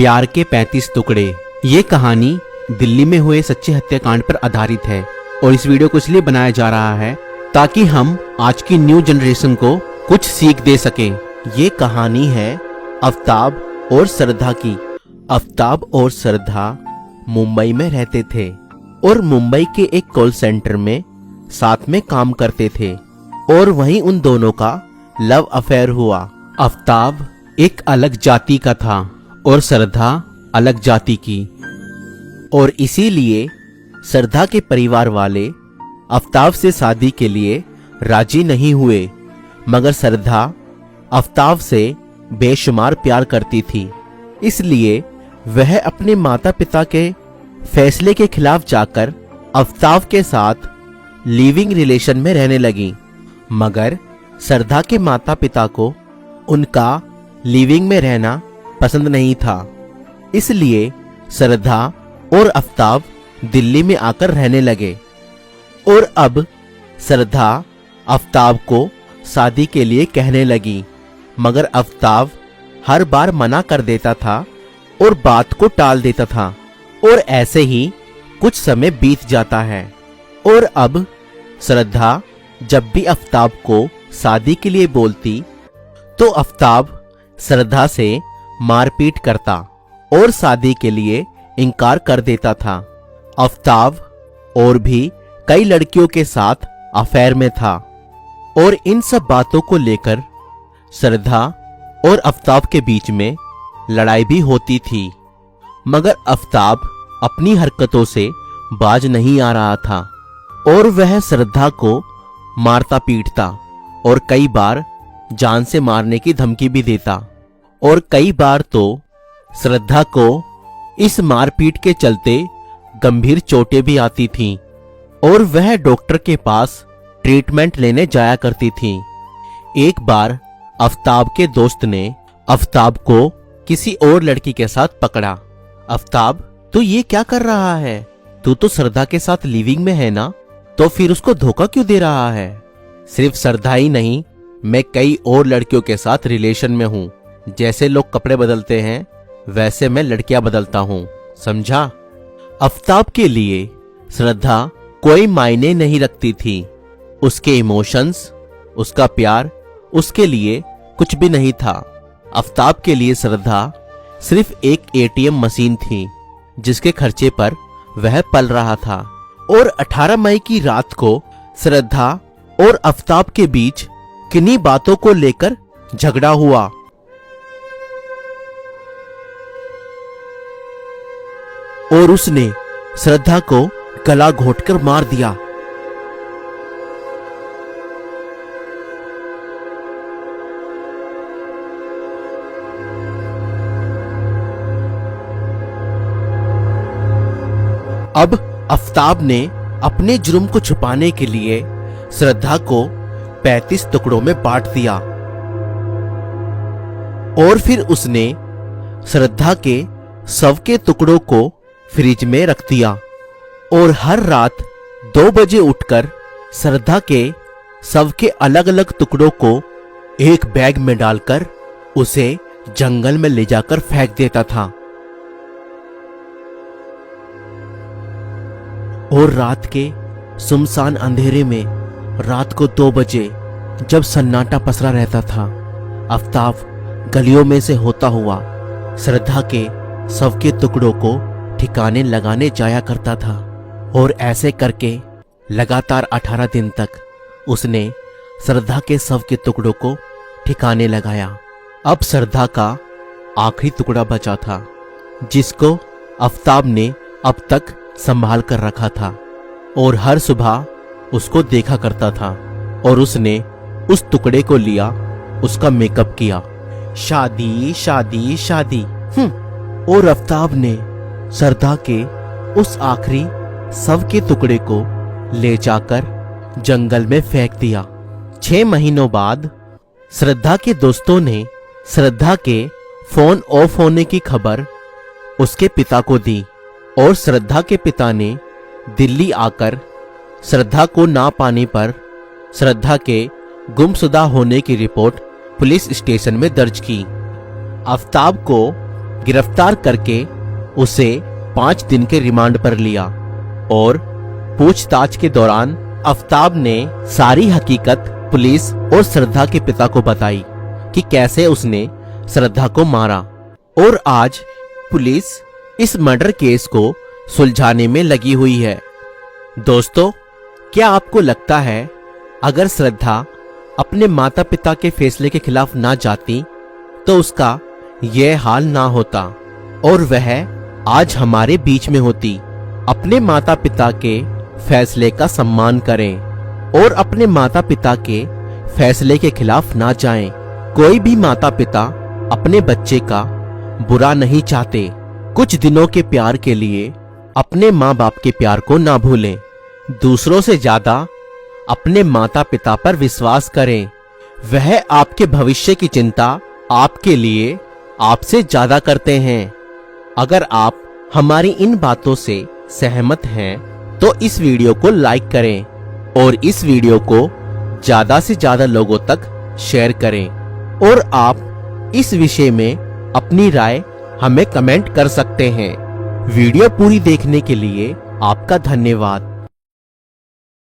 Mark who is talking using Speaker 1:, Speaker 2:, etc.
Speaker 1: प्यार के 35 टुकड़े। ये कहानी दिल्ली में हुए सच्चे हत्याकांड पर आधारित है और इस वीडियो को इसलिए बनाया जा रहा है ताकि हम आज की न्यू जनरेशन को कुछ सीख दे सकें। ये कहानी है आफ्ताब और श्रद्धा की। आफ्ताब और श्रद्धा मुंबई में रहते थे और मुंबई के एक कॉल सेंटर में साथ में काम करते थे और वहीं उन दोनों का लव अफेयर हुआ। आफ्ताब एक अलग जाति का था और श्रद्धा अलग जाति की, और इसीलिए श्रद्धा के परिवार वाले आफ्ताब से शादी के लिए राजी नहीं हुए। मगर श्रद्धा आफ्ताब से बेशुमार प्यार करती थी, इसलिए वह अपने माता पिता के फैसले के खिलाफ जाकर आफ्ताब के साथ लिविंग रिलेशन में रहने लगी। मगर श्रद्धा के माता पिता को उनका लिविंग में रहना पसंद नहीं था, इसलिए श्रद्धा और आफ्ताब दिल्ली में आकर रहने लगे। और अब श्रद्धा आफ्ताब को शादी के लिए कहने लगी, मगर आफ्ताब हर बार मना कर देता था और बात को टाल देता था। और ऐसे ही कुछ समय बीत जाता है और अब श्रद्धा जब भी आफ्ताब को शादी के लिए बोलती तो आफ्ताब श्रद्धा से मारपीट करता और शादी के लिए इनकार कर देता था। आफ्ताब और भी कई लड़कियों के साथ अफेयर में था और इन सब बातों को लेकर श्रद्धा और आफ्ताब के बीच में लड़ाई भी होती थी। मगर आफ्ताब अपनी हरकतों से बाज नहीं आ रहा था और वह श्रद्धा को मारता पीटता और कई बार जान से मारने की धमकी भी देता। और कई बार तो श्रद्धा को इस मारपीट के चलते गंभीर चोटें भी आती थीं और वह डॉक्टर के पास ट्रीटमेंट लेने जाया करती थी। एक बार आफ्ताब के दोस्त ने आफ्ताब को किसी और लड़की के साथ पकड़ा। आफ्ताब, तू ये क्या कर रहा है? तू तो श्रद्धा के साथ लिविंग में है ना, तो फिर उसको धोखा क्यों दे रहा है? सिर्फ श्रद्धा ही नहीं, मैं कई और लड़कियों के साथ रिलेशन में हूँ। जैसे लोग कपड़े बदलते हैं वैसे मैं लड़कियां बदलता हूँ, समझा? आफ्ताब के लिए श्रद्धा कोई मायने नहीं रखती थी। उसके इमोशंस, उसका प्यार उसके लिए कुछ भी नहीं था। आफ्ताब के लिए श्रद्धा सिर्फ एक एटीएम मशीन थी जिसके खर्चे पर वह पल रहा था। और 18 मई की रात को श्रद्धा और आफ्ताब के बीच किन्हीं बातों को लेकर झगड़ा हुआ और उसने श्रद्धा को गला घोंटकर मार दिया। अब आफ्ताब ने अपने जुर्म को छुपाने के लिए श्रद्धा को 35 टुकड़ों में बांट दिया और फिर उसने श्रद्धा के शव के टुकड़ों को फ्रिज में रख दिया और हर रात 2 बजे उठकर श्रद्धा के शव के अलग अलग टुकड़ों को एक बैग में डालकर उसे जंगल में ले जाकर फेंक देता था। और रात के सुनसान अंधेरे में रात को 2 बजे जब सन्नाटा पसरा रहता था, आफ्ताब गलियों में से होता हुआ श्रद्धा के शव के टुकड़ों को ठिकाने लगाने जाया करता था। और ऐसे करके लगातार 18 दिन तक उसने श्रद्धा के शव के टुकड़ों को ठिकाने लगाया। अब श्रद्धा का आखिरी टुकड़ा बचा था जिसको आफ्ताब ने अब तक संभाल कर रखा था और हर सुबह उसको देखा करता था। और उसने उस टुकड़े को लिया, उसका मेकअप किया, शादी शादी शादी। और आफ्ताब ने श्रद्धा के उस आखिरी शव के टुकड़े को ले जाकर जंगल में फेंक दिया। 6 महीनों बाद श्रद्धा के दोस्तों ने श्रद्धा के फोन ऑफ होने की खबर उसके पिता को दी और श्रद्धा के पिता ने दिल्ली आकर श्रद्धा को ना पाने पर श्रद्धा के गुमशुदा होने की रिपोर्ट पुलिस स्टेशन में दर्ज की। आफ्ताब को गिरफ्तार करके उसे 5 दिन के रिमांड पर लिया और पूछताछ के दौरान आफ्ताब ने सारी हकीकत पुलिस और श्रद्धा के पिता को बताई कि कैसे उसने श्रद्धा को मारा। और आज पुलिस इस मर्डर केस को सुलझाने में लगी हुई है। दोस्तों, क्या आपको लगता है अगर श्रद्धा अपने माता पिता के फैसले के खिलाफ ना जाती तो उसका यह हाल ना होता और वह आज हमारे बीच में होती? अपने माता पिता के फैसले का सम्मान करें और अपने माता पिता के फैसले के खिलाफ ना जाएं। कोई भी माता पिता अपने बच्चे का बुरा नहीं चाहते। कुछ दिनों के प्यार के लिए अपने माँ बाप के प्यार को ना भूलें। दूसरों से ज्यादा अपने माता पिता पर विश्वास करें। वह आपके भविष्य की चिंता आपके लिए आपसे ज्यादा करते हैं। अगर आप हमारी इन बातों से सहमत हैं तो इस वीडियो को लाइक करें और इस वीडियो को ज्यादा से ज्यादा लोगों तक शेयर करें और आप इस विषय में अपनी राय हमें कमेंट कर सकते हैं। वीडियो पूरी देखने के लिए आपका धन्यवाद।